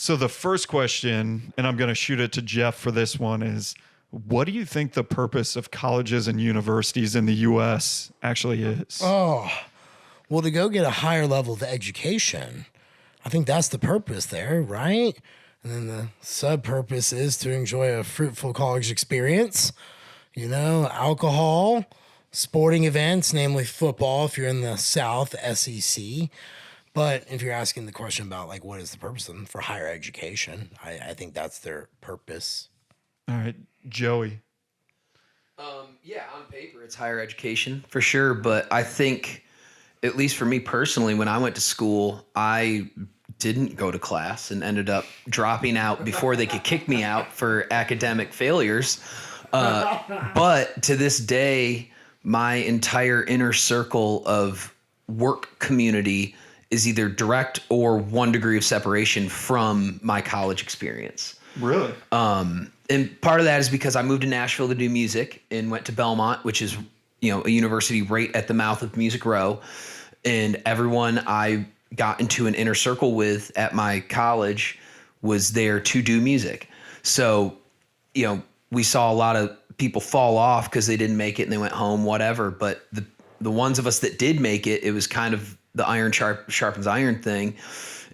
So the first question, and I'm going to shoot it to Jeff for this one, is what do you think the purpose of colleges and universities in the U.S. actually is? Oh, well, to go get a higher level of education, I think that's the purpose there, right? And then the sub-purpose is to enjoy a fruitful college experience, alcohol, sporting events, namely football if you're in the South, SEC. But if you're asking the question about like what is the purpose of them for higher education, I think that's their purpose. All right, Joey. Yeah, on paper it's higher education for sure, but I think, at least for me personally, when I went to school, I didn't go to class and ended up dropping out before they could kick me out for academic failures. But to this day, my entire inner circle of work community is either direct or 1 degree of separation from my college experience. Really? And part of that is because I moved to Nashville to do music and went to Belmont, which is, a university right at the mouth of Music Row. And everyone I got into an inner circle with at my college was there to do music. So, we saw a lot of people fall off because they didn't make it and they went home, whatever. But the ones of us that did make it, it was kind of the iron sharpens iron thing.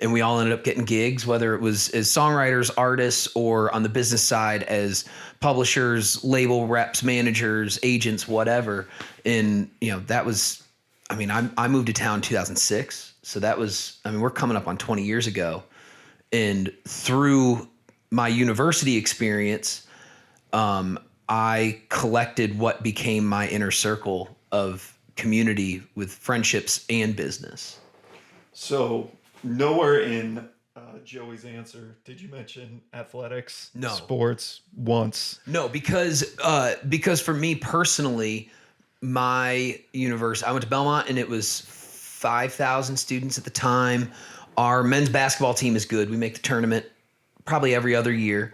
And we all ended up getting gigs, whether it was as songwriters, artists, or on the business side as publishers, label reps, managers, agents, whatever. And, that was, I moved to town in 2006. So that was, we're coming up on 20 years ago. And through my university experience, I collected what became my inner circle of community with friendships and business. So nowhere in Joey's answer did you mention athletics, No. sports once. No, because for me personally, my university, I went to Belmont and it was 5,000 students at the time. Our men's basketball team is good. We make the tournament probably every other year.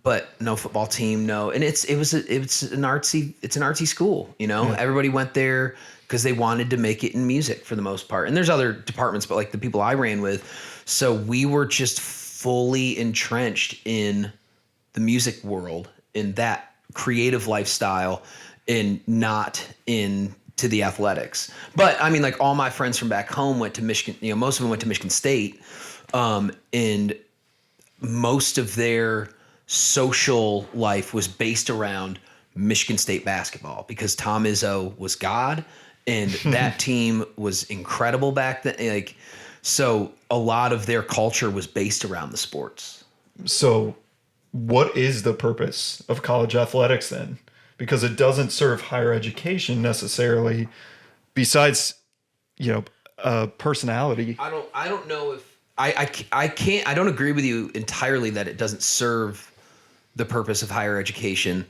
But no football team, no. And it's an artsy school, Yeah. Everybody went there because they wanted to make it in music for the most part. And there's other departments, but like the people I ran with. So we were just fully entrenched in the music world, in that creative lifestyle, and not into the athletics. But like all my friends from back home went to Michigan, most of them went to Michigan State. And most of their social life was based around Michigan State basketball because Tom Izzo was God and that team was incredible back then. So a lot of their culture was based around the sports. So what is the purpose of college athletics then? Because it doesn't serve higher education necessarily besides, personality. I don't know if I don't agree with you entirely that it doesn't serve the purpose of higher education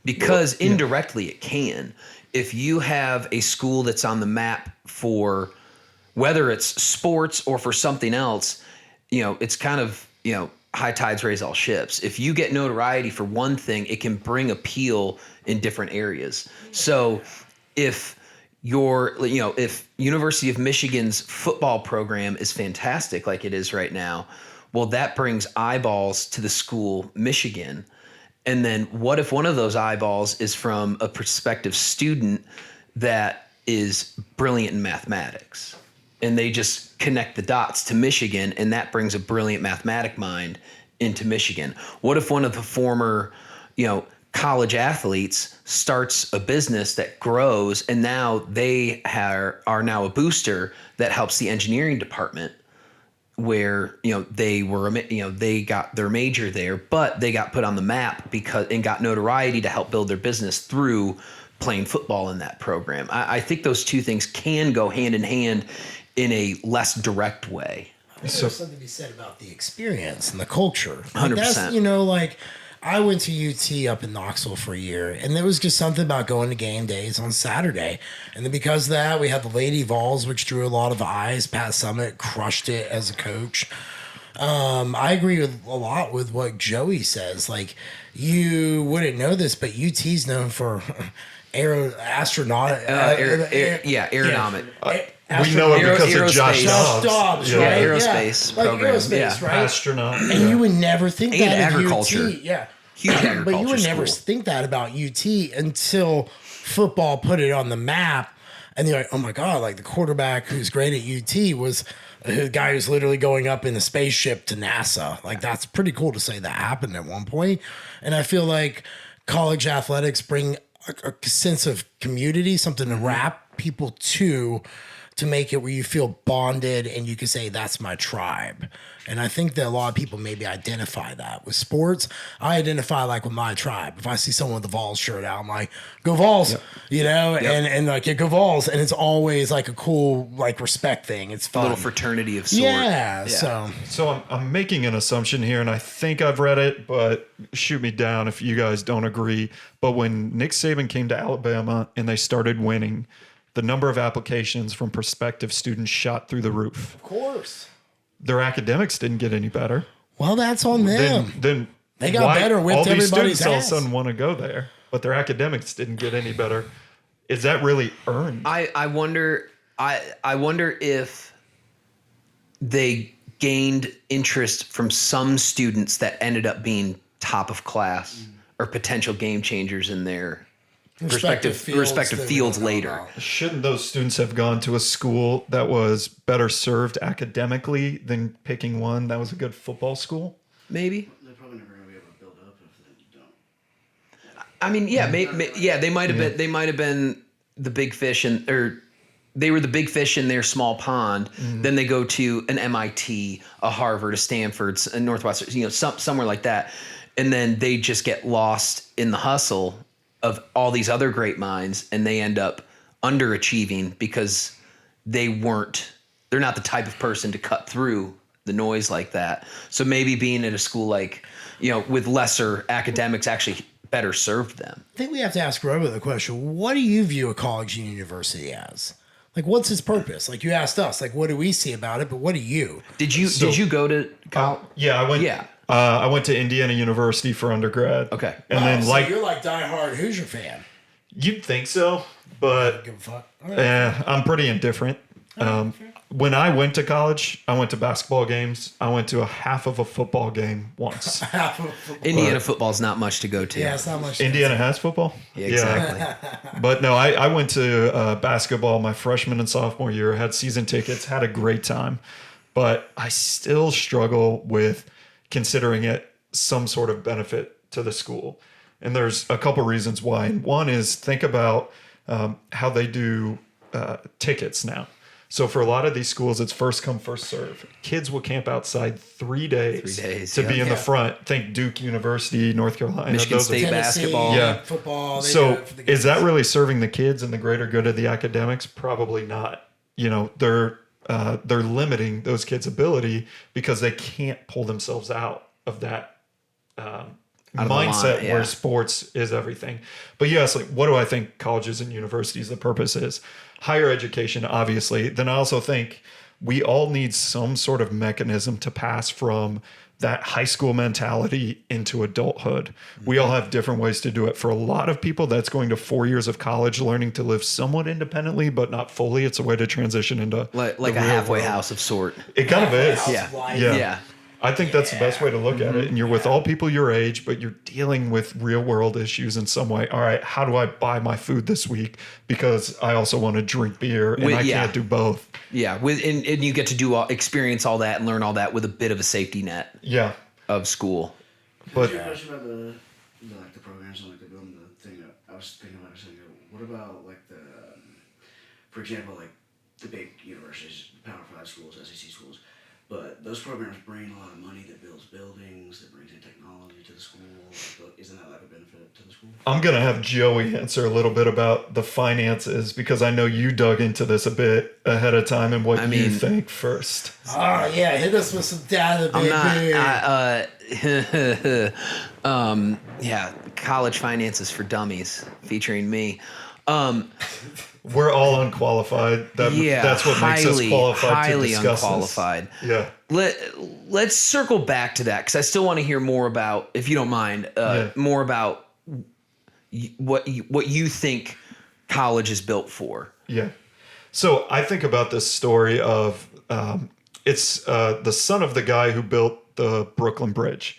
because indirectly it can. If you have a school that's on the map for whether it's sports or for something else, it's kind of, high tides raise all ships. If you get notoriety for one thing, it can bring appeal in different areas. So if if University of Michigan's football program is fantastic like it is right now, well, that brings eyeballs to the school, Michigan. And then what if one of those eyeballs is from a prospective student that is brilliant in mathematics? And they just connect the dots to Michigan, and that brings a brilliant mathematic mind into Michigan. What if one of the former, college athletes starts a business that grows, and now they are now a booster that helps the engineering department, where they got their major there, but they got put on the map and got notoriety to help build their business through playing football in that program. I think those two things can go hand in hand in a less direct way. I think there's something to be said about the experience and the culture. 100%. I went to UT up in Knoxville for a year, and there was just something about going to game days on Saturday. And then because of that, we had the Lady Vols, which drew a lot of eyes. Pat Summitt crushed it as a coach. I agree with a lot with what Joey says. Like, you wouldn't know this, but UT's known for aerodynamic. We know it because of Josh Aerospace. Dobbs. Dobbs, Yeah. right? Aerospace Like program. aerospace, Yeah. right? Astronaut. And you would never think And that of agriculture. UT. Yeah. Huge agriculture But you would never school. think that about UT until football put it on the map. And you're like, oh my God, like the quarterback who's great at UT was a guy who's literally going up in a spaceship to NASA. Like, that's pretty cool to say that happened at one point. And I feel like college athletics bring a sense of community, something to wrap people to make it where you feel bonded and you can say, that's my tribe. And I think that a lot of people maybe identify that with sports. I identify like with my tribe. If I see someone with the Vols shirt out, I'm like, go Vols, you know, and like, yeah, go Vols. And it's always like a cool, like respect thing. It's A fun. little fraternity of sort. Yeah. So I'm making an assumption here, and I think I've read it, but shoot me down if you guys don't agree. But when Nick Saban came to Alabama and they started winning, the number of applications from prospective students shot through the roof. of course. Their academics didn't get any better. Well, that's on them. Then They got why- better, whipped all these everybody's students all of a ass. sudden want to go there, but their academics didn't get any better. Is that really earned? I wonder if they gained interest from some students that ended up being top of class or potential game changers in their respective fields that we don't know later. about. Shouldn't those students have gone to a school that was better served academically than picking one that was a good football school? Maybe. They're probably never going to be able to build up if they don't. I mean, yeah, they might have been. They might have been the big fish, or they were the big fish in their small pond. Then they go to an MIT, a Harvard, a Stanford, a Northwestern, somewhere like that, and then they just get lost in the hustle of all these other great minds, and they end up underachieving because they're not the type of person to cut through the noise like that. So maybe being at a school like, with lesser academics actually better served them. I think we have to ask Robo the question, what do you view a college and university as? Like, what's its purpose? Like, you asked us, like, what do we see about it? But what do you? Did you go to college? Yeah, I went. Yeah. I went to Indiana University for undergrad. Okay. and then so like you're like diehard Hoosier fan. you'd think so, but Give a fuck. All right. I'm pretty indifferent. When I went to college, I went to basketball games. I went to a half of a football game once. Indiana football's not much to go to. Yeah, it's not much. Indiana has football. Yeah, exactly. But no, I went to basketball my freshman and sophomore year, had season tickets, had a great time. But I still struggle with considering it some sort of benefit to the school. And there's a couple reasons why. And one is think about how they do tickets now. So for a lot of these schools, it's first come, first serve. Kids will camp outside 3 days, 3 days, to yeah. be in the Yeah. front. Think Duke University, North Carolina. Michigan those are- State Tennessee, basketball. Yeah. football. They do So it for the is that kids. really serving the kids and the greater good of the academics? Probably not. They're limiting those kids' ability because they can't pull themselves out of that of the mindset line, yeah. where sports is everything. But yes, like what do I think colleges and universities, the purpose is? Higher education, obviously. Then I also think we all need some sort of mechanism to pass from that high school mentality into adulthood. We all have different ways to do it. For a lot of people, that's going to 4 years of college, learning to live somewhat independently, but not fully. It's a way to transition into Like the a real halfway world. house of sort. It kind of is. Yeah. Yeah. Yeah. I think that's the best way to look at it. And you're with all people your age, but you're dealing with real world issues in some way. All right, how do I buy my food this week? Because I also want to drink beer and I Yeah. can't do both. Yeah. And you get to experience all that and learn all that with a bit of a safety net Yeah. of school. But Your question about the programs and like the building the thing. I was thinking about it. What about like for example, like the big universities, Power 5 schools, SEC schools, but those programs bring a lot of money that builds buildings, that brings in technology to the school. Isn't that like a benefit to the school? I'm going to have Joey answer a little bit about the finances because I know you dug into this a bit ahead of time and what you mean- think first. Oh yeah, hit us with some data, baby. Yeah, college finances for dummies featuring me. We're all unqualified. That's what makes us qualified to highly discuss unqualified. this. Yeah. Let's circle back to that because I still want to hear more about, if you don't mind, more about what you think college is built for. Yeah. So I think about this story of it's the son of the guy who built the Brooklyn Bridge.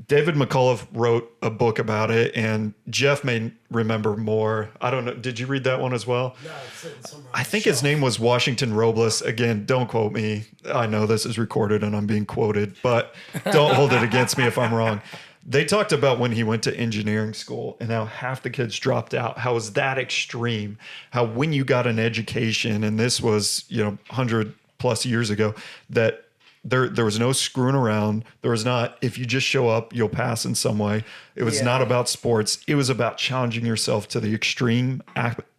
David McCullough wrote a book about it, and Jeff may remember more. I don't know. Did you read that one as well? No, it's somewhere on I the think his shelf. name was Washington Robles. Again, don't quote me. I know this is recorded and I'm being quoted, but don't hold it against me if I'm wrong. They talked about when he went to engineering school and how half the kids dropped out. How it was that extreme? How when you got an education, and this was 100+ years ago, that there was no screwing around. There was not, if you just show up, you'll pass in some way. It was not about sports. It was about challenging yourself to the extreme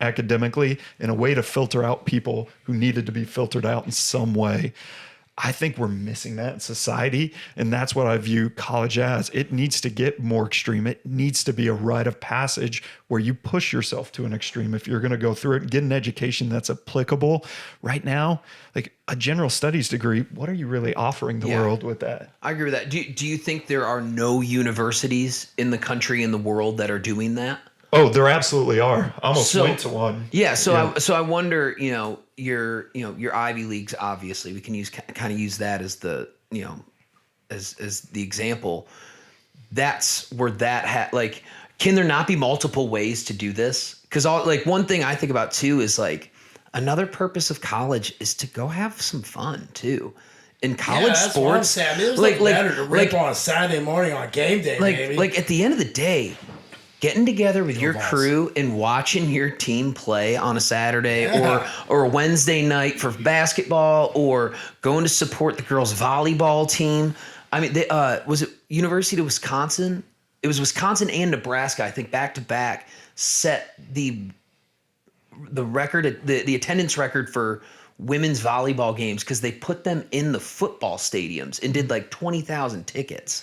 academically in a way to filter out people who needed to be filtered out in some way. I think we're missing that in society, and that's what I view college as. It needs to get more extreme. It needs to be a rite of passage where you push yourself to an extreme if you're going to go through it and get an education that's applicable. Right now, like a general studies degree, what are you really offering the world with that? I agree with that. Do you think there are no universities in the country, in the world, that are doing that? Oh, there absolutely are. I almost went to one. Yeah, so I wonder, your Ivy Leagues, obviously we can kind of use that as the as the example. That's where that like, can there not be multiple ways to do this? Because one thing I think about too is like another purpose of college is to go have some fun too. In college that's sports, what I'm saying. I mean, it was better to rip on a Saturday morning on game day, maybe. Like at the end of the day, getting together with your crew and watching your team play on a Saturday or a Wednesday night for basketball, or going to support the girls' volleyball team. I mean, was it University of Wisconsin? It was Wisconsin and Nebraska, I think, back to back, set the record, the attendance record for women's volleyball games because they put them in the football stadiums and did like 20,000 tickets.